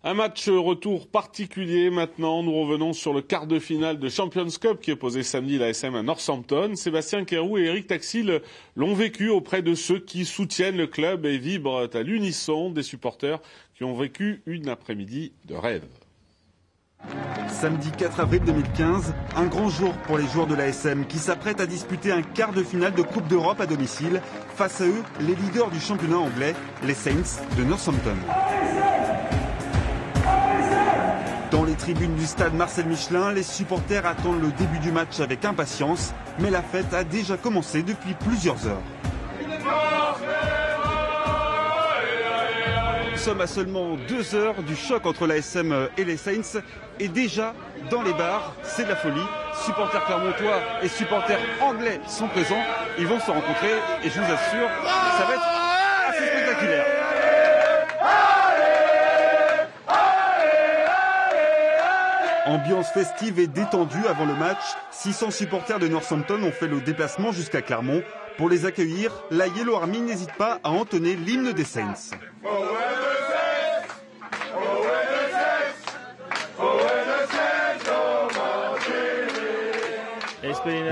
Un match retour particulier maintenant. Nous revenons sur le quart de finale de Champions Cup qui opposait samedi l'ASM à Northampton. Sébastien Quérou et Eric Taxil l'ont vécu auprès de ceux qui soutiennent le club et vibrent à l'unisson des supporters qui ont vécu une après-midi de rêve. Samedi 4 avril 2015, un grand jour pour les joueurs de l'ASM qui s'apprêtent à disputer un quart de finale de Coupe d'Europe à domicile. Face à eux, les leaders du championnat anglais, les Saints de Northampton. Dans les tribunes du stade Marcel Michelin, les supporters attendent le début du match avec impatience, mais la fête a déjà commencé depuis plusieurs heures. Nous sommes à seulement 2 heures du choc entre l'ASM et les Saints, et déjà dans les bars, c'est de la folie. Supporters clermontois et supporters anglais sont présents, ils vont se rencontrer et je vous assure, ça va être assez spectaculaire. Ambiance festive et détendue avant le match. 600 supporters de Northampton ont fait le déplacement jusqu'à Clermont. Pour les accueillir, la Yellow Army n'hésite pas à entonner l'hymne des Saints.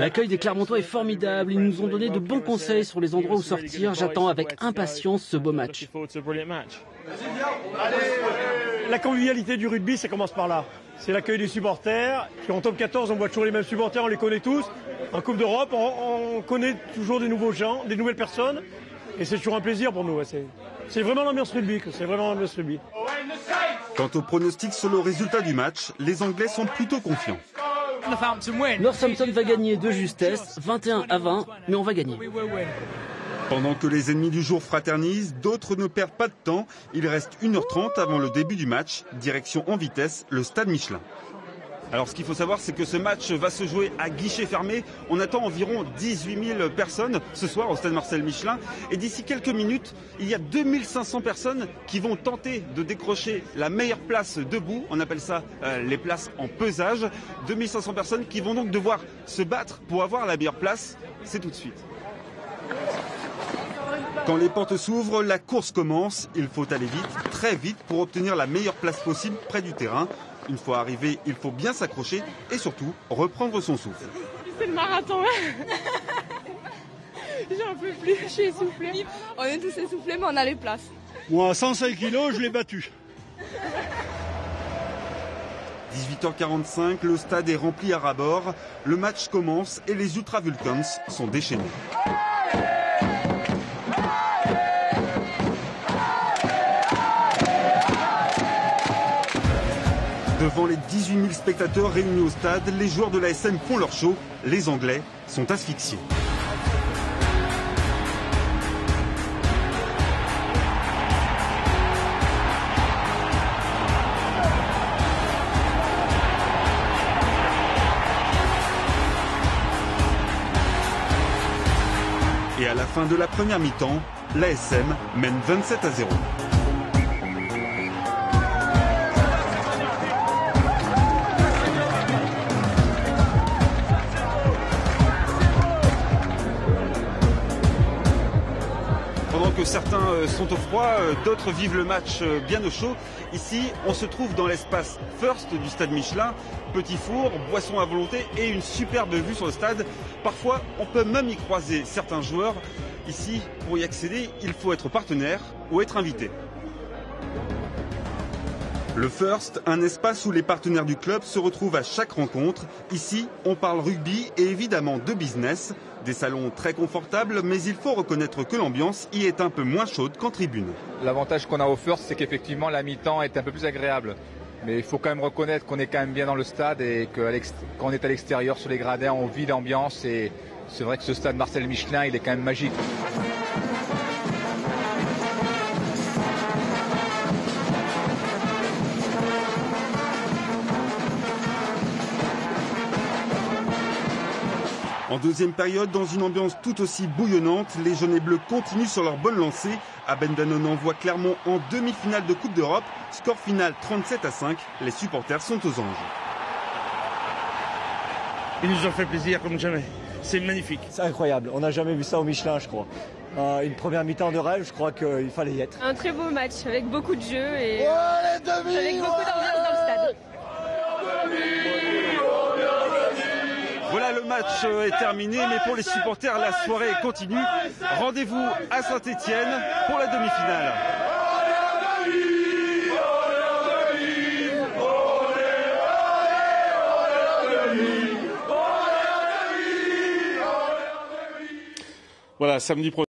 L'accueil des Clermontois est formidable. Ils nous ont donné de bons conseils sur les endroits où sortir. J'attends avec impatience ce beau match. La convivialité du rugby, ça commence par là. C'est l'accueil des supporters. En top 14, on voit toujours les mêmes supporters, on les connaît tous. En Coupe d'Europe, on connaît toujours des nouveaux gens, des nouvelles personnes. Et c'est toujours un plaisir pour nous. C'est vraiment l'ambiance rugby. C'est vraiment l'ambiance rugby. Quant au pronostic sur le résultat du match, les Anglais sont plutôt confiants. Northampton va gagner de justesse, 21-20, mais on va gagner. Pendant que les ennemis du jour fraternisent, d'autres ne perdent pas de temps. Il reste 1h30 avant le début du match. Direction en vitesse, le stade Michelin. Alors ce qu'il faut savoir, c'est que ce match va se jouer à guichet fermé. On attend environ 18 000 personnes ce soir au stade Marcel Michelin. Et d'ici quelques minutes, il y a 2500 personnes qui vont tenter de décrocher la meilleure place debout. On appelle ça les places en pesage. 2500 personnes qui vont donc devoir se battre pour avoir la meilleure place. C'est tout de suite. Quand les portes s'ouvrent, la course commence. Il faut aller vite, très vite, pour obtenir la meilleure place possible près du terrain. Une fois arrivé, il faut bien s'accrocher et surtout reprendre son souffle. C'est le marathon. J'en peux plus, je suis essoufflée. On est tous essoufflés, mais on a les places. Moi, à 105 kilos, je l'ai battu. 18h45, le stade est rempli à ras-bord. Le match commence et les Ultra Vulcans sont déchaînés. Devant les 18 000 spectateurs réunis au stade, les joueurs de l'ASM font leur show. Les Anglais sont asphyxiés. Et à la fin de la première mi-temps, l'ASM mène 27-0. Que certains sont au froid, d'autres vivent le match bien au chaud. Ici, on se trouve dans l'espace First du stade Michelin. Petit four, boisson à volonté et une superbe vue sur le stade. Parfois, on peut même y croiser certains joueurs. Ici, pour y accéder, il faut être partenaire ou être invité. Le First, un espace où les partenaires du club se retrouvent à chaque rencontre. Ici, on parle rugby et évidemment de business. Des salons très confortables, mais il faut reconnaître que l'ambiance y est un peu moins chaude qu'en tribune. L'avantage qu'on a au First, c'est qu'effectivement la mi-temps est un peu plus agréable. Mais il faut quand même reconnaître qu'on est quand même bien dans le stade et que quand on est à l'extérieur sur les gradins, on vit l'ambiance. Et c'est vrai que ce stade Marcel Michelin, il est quand même magique. En deuxième période, dans une ambiance tout aussi bouillonnante, les jaunes et bleus continuent sur leur bonne lancée. Abendanon envoie Clermont en demi-finale de Coupe d'Europe. Score final 37-5. Les supporters sont aux anges. Ils nous ont fait plaisir comme jamais. C'est magnifique. C'est incroyable. On n'a jamais vu ça au Michelin, je crois. Une première mi-temps de rêve, je crois qu'il fallait y être. Un très beau match avec beaucoup de jeux et avec beaucoup d'ambiance dans le stade. Voilà, le match est terminé, mais pour les supporters, la soirée continue. Rendez-vous à Saint-Étienne pour la demi-finale. Voilà, samedi prochain.